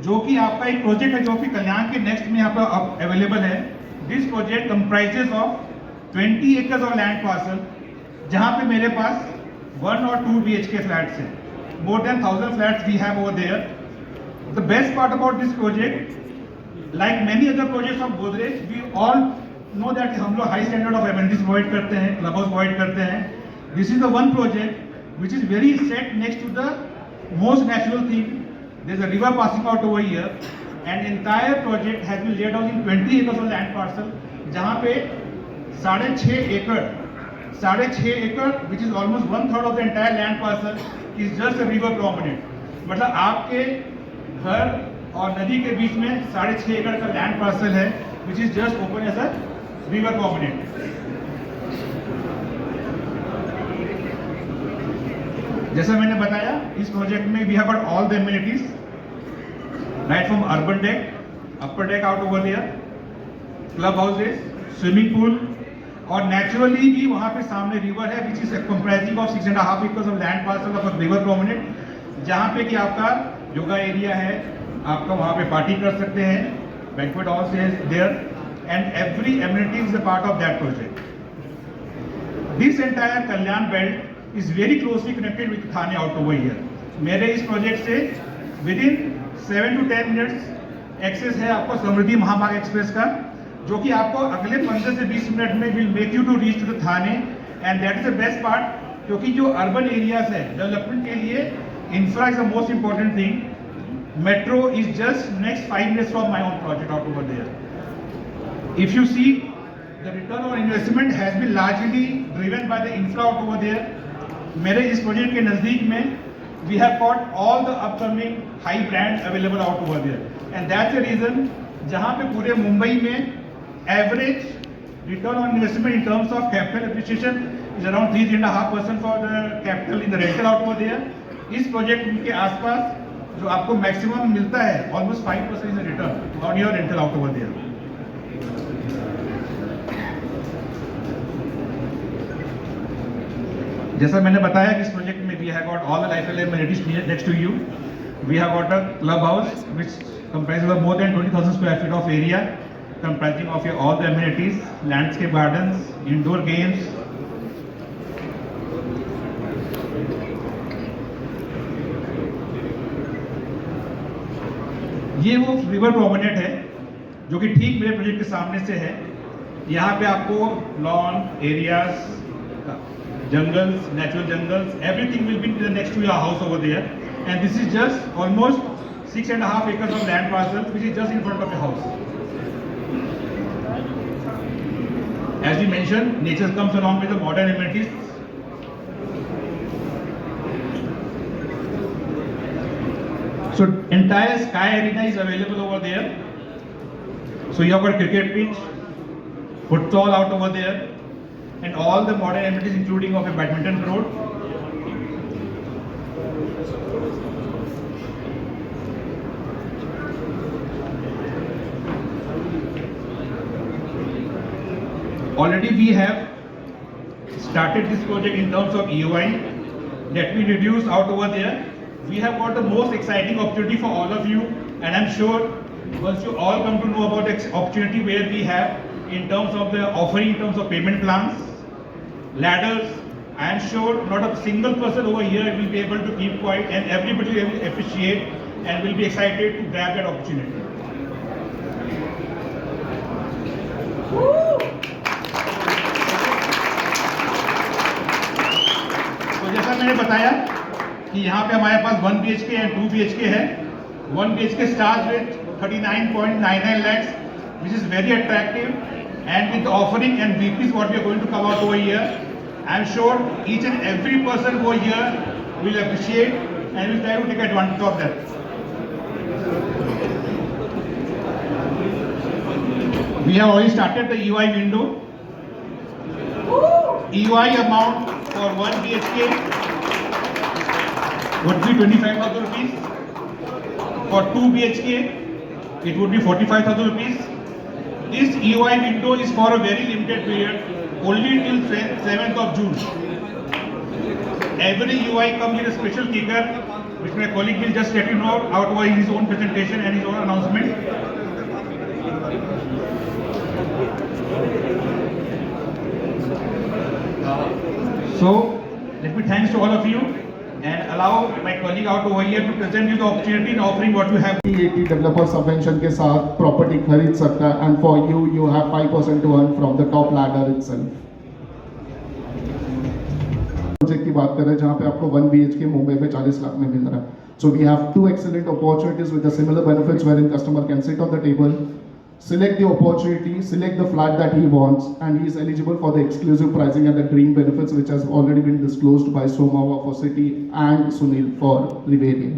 जो कि आपका एक प्रोजेक्ट है जो कि कल्याण के नेक्स्ट में यहाँ पर अवेलेबल है। This project comprises of 20 acres of land parcel, जहाँ पे मेरे पास 1 और 2 BHK फ्लैट्स हैं। More than 1000 flats we have over there. The best part about this project, like many other projects of Godrej, we all know that हम लोग high standard of amenities provide करते हैं, club house provide करते हैं। This is the one project which is very set next to the most natural thing. There is a river passing out over here and entire project has been laid out in 20 acres of land parcel, जहाँ पे 6.5 एकड़ which is almost 1/3 of the entire land parcel is just a river prominent. मतलब आपके घर और नदी के बीच में 6.5 एकड़ का लैंड पार्सल है which is just open as a river component. जैसा मैंने बताया, इस प्रोजेक्ट में we have got all the amenities right from urban deck, upper deck out over there, club houses, swimming pool, और नेचुरली भी वहां पे सामने रिवर है which is comprising of 6.5 acres of land parcel of river prominent, जहाँ पे कि आपका योगा एरिया है, आपका वहाँ पे पार्टी कर सकते हैं, banquet hall is there, and every amenity is a part of that project. This entire Kalyan belt is very closely connected with Thane out over here. मेरे इस प्रोजेक्ट से within 7 to 10 minutes एक्सेस है आपको समृद्धि महामार्ग express का, जो कि आपको अगले 15 से 20 मिनट में will make you to reach to the Thane, and that is the best part, क्योंकि जो अर्बन एरियाज है डेवलपमेंट के लिए infra is the most important thing. Metro is just next 5 minutes from my own project out over there. If you see, the return on investment has been largely driven by the infra out over there. मेरे इस प्रोजेक्ट के नज़दीक में we have got all the upcoming high brands available out over there, and that's the reason जहाँ पे पूरे मुंबई में average return on investment in terms of capital appreciation is around 3.5% for the capital in the rental out over there. इस प्रोजेक्ट के आसपास जो आपको मैक्सिमम मिलता है almost 5% is return on your rental out over there. जैसा मैंने बताया कि इस प्रोजेक्ट में we have got all the lifestyle amenities next to you. We have got a club house which comprises of more than 20,000 square feet of area, comprising of your all the amenities, landscape gardens, indoor games. ये वो river prominent है जो कि ठीक मेरे project के सामने से है। यहाँ पे आपको lawn areas, jungles, natural jungles, everything will be next to your house over there, and this is just almost 6.5 acres of land parcel which is just in front of your house. As we mention, nature comes along with the modern amenities. So entire sky arena is available over there. So you have got cricket pitch, futsal out over there, and all the modern amenities including of a badminton court. Already we have started this project in terms of EOI that we reduced out over there. We have got the most exciting opportunity for all of you, and I'm sure once you all come to know about the opportunity where we have in terms of the offering, in terms of payment plans, ladders, I am sure not a single person over here will be able to keep quiet, and everybody will appreciate and will be excited to grab that opportunity. तो जैसा मैंने बताया कि यहाँ पे हमारे पास 1 BHK and 2 BHK है। 1 BHK starts with 39.99 lakhs, which is very attractive, and with the offering and VPs what we are going to come out over here, I am sure each and every person over here will appreciate and will try to take advantage of that. We have already started the EOI window. EOI amount for 1 BHK would be 25,000 rupees. For 2 BHK, it would be 45,000 rupees. This EOI window is for a very limited period, only till 7th of June. Every EOI comes with a special kicker which my colleague will just let you know out over his own presentation and his own announcement. So let me thanks to all of you and allow my colleague out over here to present you the opportunity in offering what you have. 80 developer subvention के साथ property खरीद सकता है and for you you have 5% to earn from the top ladder itself. Project की बात करें जहां पे आपको 1 BHK मुंबई में 40 लाख में मिल रहा है। So we have two excellent opportunities with the similar benefits where in customer can sit on the table, select the opportunity, select the flat that he wants, and he is eligible for the exclusive pricing and the dream benefits which has already been disclosed by Soma for City and Sunil for Riverine.